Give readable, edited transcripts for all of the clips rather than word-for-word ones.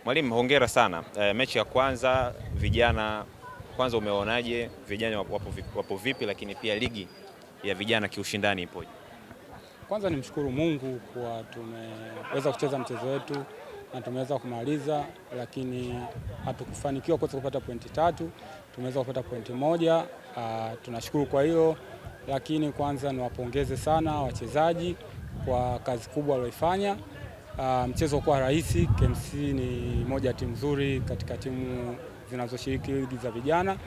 Mwalimu, hongera sana. Mechi ya kwanza vijana, kwanza umeonaje? Vijana wapo vipi, lakini pia ligi ya vijana kiushindani ipoje? Kwanza nimshukuru Mungu kwa tumeweza kucheza mchezo wetu na tumeweza kumaliza, lakini hatukufanikiwa kwa kupata pointi 3, tumeweza kupata pointi 1. Tunashukuru kwa hiyo, lakini kwanza niwapongeze sana wachezaji kwa kazi kubwa walioifanya. Mchezo kwa rahisi. KMC ni moja ya timu nzuri katika timu zinazoshiriki ligi za vijana.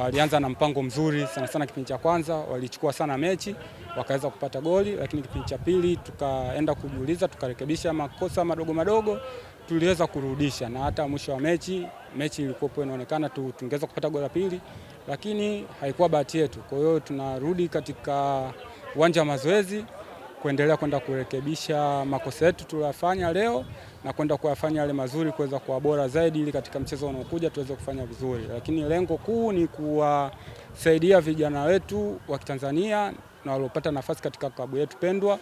Walianza na mpango mzuri sana kipindi cha kwanza, walichukua sana mechi, wakaweza kupata goli, lakini kipindi cha pili tukaenda kujiuliza, tukarekebisha makosa madogo, tuliweza kurudisha, na hata mwisho wa mechi ilikuwa inaonekana tungeweza kupata goli la pili, lakini haikuwa bahati yetu. Kwa hiyo tunarudi katika uwanja wa mazoezi kuendelea kurekebisha makosa yetu tuliyofanya leo na kwenda kuyafanya yale mazuri kuweza kuwa bora zaidi, ili katika mchezo unaokuja tuweze kufanya vizuri. Lakini lengo kuu ni kuwasaidia vijana wetu wa Kitanzania na waliopata nafasi katika klabu yetu pendwa,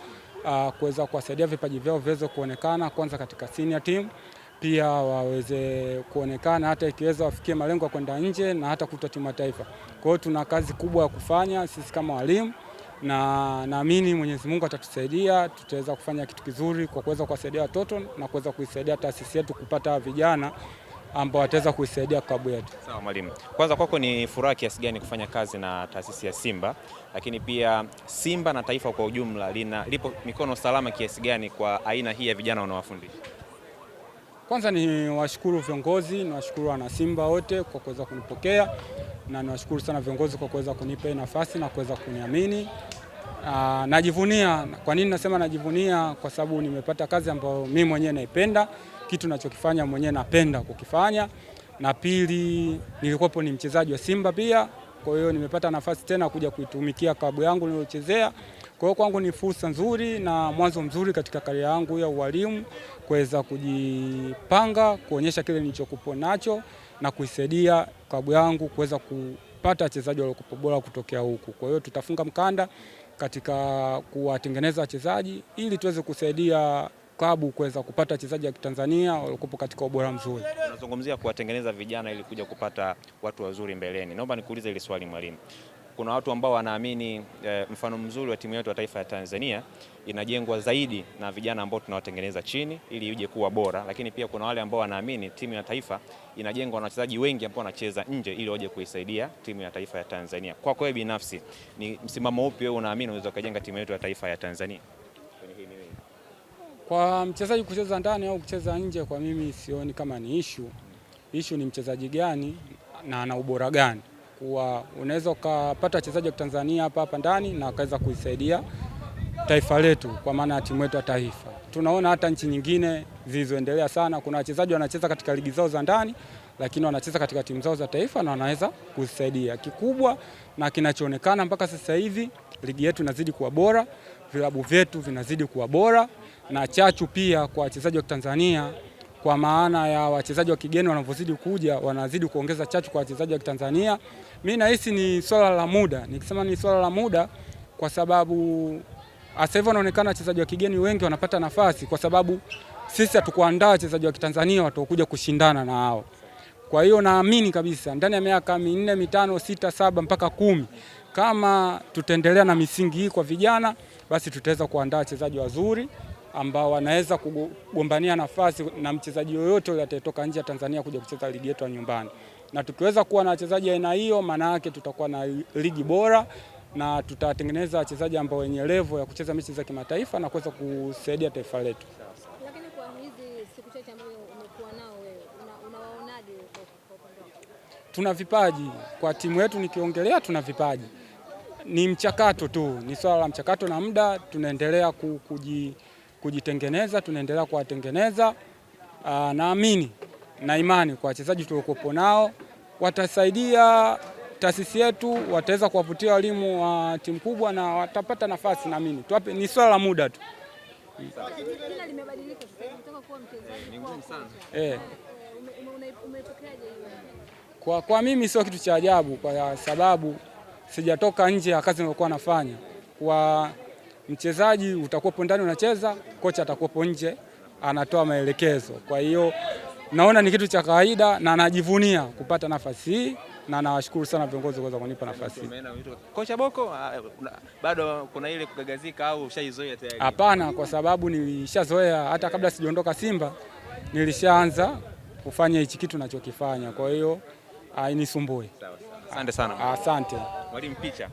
kuweza kuwasaidia vipaji vyao viweze kuonekana kwanza katika senior team, pia waweze kuonekana hata ikiweza wafikie malengo ya kwenda nje na hata kutoa timu ya taifa. Kwa hiyo tuna kazi kubwa ya kufanya sisi kama walimu, na naamini Mwenyezi Mungu atatusaidia, tutaweza kufanya kitu kizuri kwa kuweza kuwasaidia watoto na kuweza kuisaidia taasisi yetu kupata vijana ambao wataweza kuisaidia klabu yetu. Sawa mwalimu. Kwanza kwako ni furaha kiasi gani kufanya kazi na taasisi ya Simba, lakini pia Simba na taifa kwa ujumla lipo mikono salama kiasi gani kwa aina hii ya vijana wanaowafundisha? Kwanza ni washukuru viongozi, ni washukuru wana Simba wote kwa kuweza kunipokea, na niwashukuru sana viongozi kwa kuweza kunipa nafasi na kuweza kuniamini. Najivunia. Kwa nini nasema najivunia? Kwa sababu nimepata kazi ambayo mimi mwenyewe naipenda, kitu ninachokifanya mwenyewe napenda kukifanya, na pili nilikuwa ni mchezaji wa Simba pia. Kwa hiyo nimepata nafasi tena kuja kuitumikia klabu yangu niliyochezea. Kwa hiyo kwangu ni fursa nzuri na mwanzo mzuri katika karia yangu ya ualimu, kuweza kujipanga, kuonyesha kile nilichokuwa nacho na kuisaidia klabu yangu kuweza kupata wachezaji waliokuwa bora kutokea huku. Kwa hiyo tutafunga mkanda katika kuwatengeneza wachezaji ili tuweze kusaidia klabu kuweza kupata wachezaji wa Kitanzania waliokuwa katika ubora mzuri. Unazungumzia kuwatengeneza vijana ili kuja kupata watu wazuri mbeleni. Naomba nikuulize hili swali mwalimu. Kuna watu ambao wanaamini mfano mzuri wa timu yetu ya taifa ya Tanzania inajengwa zaidi na vijana ambao tunawatengeneza chini ili ije kuwa bora, lakini pia kuna wale ambao wanaamini timu ya taifa inajengwa na wachezaji wengi ambao wanacheza nje ili waje kuisaidia timu ya taifa ya Tanzania. Kwako wewe binafsi ni msimamo upi wewe unaamini unaweza kujenga timu yetu ya taifa ya Tanzania? Kwa mchezaji kucheza ndani au kucheza nje, kwa mimi sioni kama ni issue. Issue ni mchezaji gani na ana ubora gani. Kwa unaweza ukapata wachezaji wa Tanzania hapa ndani na wakaweza kuisaidia taifa letu, kwa maana ya timu yetu ya taifa. Tunaona hata nchi nyingine zilizoendelea sana, kuna wachezaji wanacheza katika ligi zao za ndani, lakini wanacheza katika timu zao za taifa na wanaweza kusaidia. Kikubwa na kinachoonekana mpaka sasa hivi, ligi yetu inazidi kuwa bora, vilabu vyetu vinazidi kuwa bora, na chachu pia kwa wachezaji wa Tanzania, kwa maana ya wachezaji wa kigeni wanavyozidi kuja wanazidi kuongeza chachu kwa wachezaji wa Tanzania. Mimi nahisi ni swala la muda. Nikisema ni swala la muda kwa sababu sasa hivi wanaonekana wachezaji wa kigeni wengi wanapata nafasi, kwa sababu sisi hatukuandaa wachezaji wa Tanzania watakuja kushindana na hao. Kwa hiyo naamini kabisa ndani ya miaka 4, 5, 6, 7 mpaka 10, kama tutaendelea na misingi hii kwa vijana, basi tutaweza kuandaa wachezaji wazuri ambao wanaweza kugombania nafasi na mchezaji yoyote yule atatoka nje ya Tanzania kuja kucheza ligi yetu ya nyumbani. Na tukiweza kuwa na wachezaji aina hiyo, maana yake tutakuwa na ligi bora na tutatengeneza wachezaji ambao wenye level ya kucheza mechi za kimataifa na kuweza kusaidia taifa letu. Lakini kwa hizi siku chache ambazo umekuwa nao wewe, unawaonaje kwa upande wako? Tuna vipaji kwa timu yetu, nikiongelea tuna vipaji. Ni mchakato tu, ni swala la mchakato na muda, tunaendelea kujitengeneza, tunaendelea kuwatengeneza. Naamini na imani kwa wachezaji tuliokuwa nao watasaidia taasisi yetu, wataweza kuwavutia walimu wa timu kubwa na watapata nafasi. Naamini ni swala la muda tu. Jina limebadilika sasa, unataka kuwa mchezaji ngumu sana. Umetokeaje hiyo? Kwa mimi sio kitu cha ajabu, kwa sababu sijatoka nje ya kazi nilikuwa nafanya. Kwa mchezaji utakuwa ndani unacheza, kocha atakuwa nje anatoa maelekezo. Kwa hiyo naona ni kitu cha kawaida na najivunia kupata nafasi hii na nawashukuru sana viongozi kuweza kunipa nafasi hii. Kocha Boko, bado kuna ile kugagazika au ushaizoea tayari? Hapana, kwa sababu nilishazoea hata kabla sijaondoka Simba nilishaanza kufanya hichi kitu ninachokifanya, kwa hiyo hainisumbui. Asante sana. Asante. Mwalimu, picha.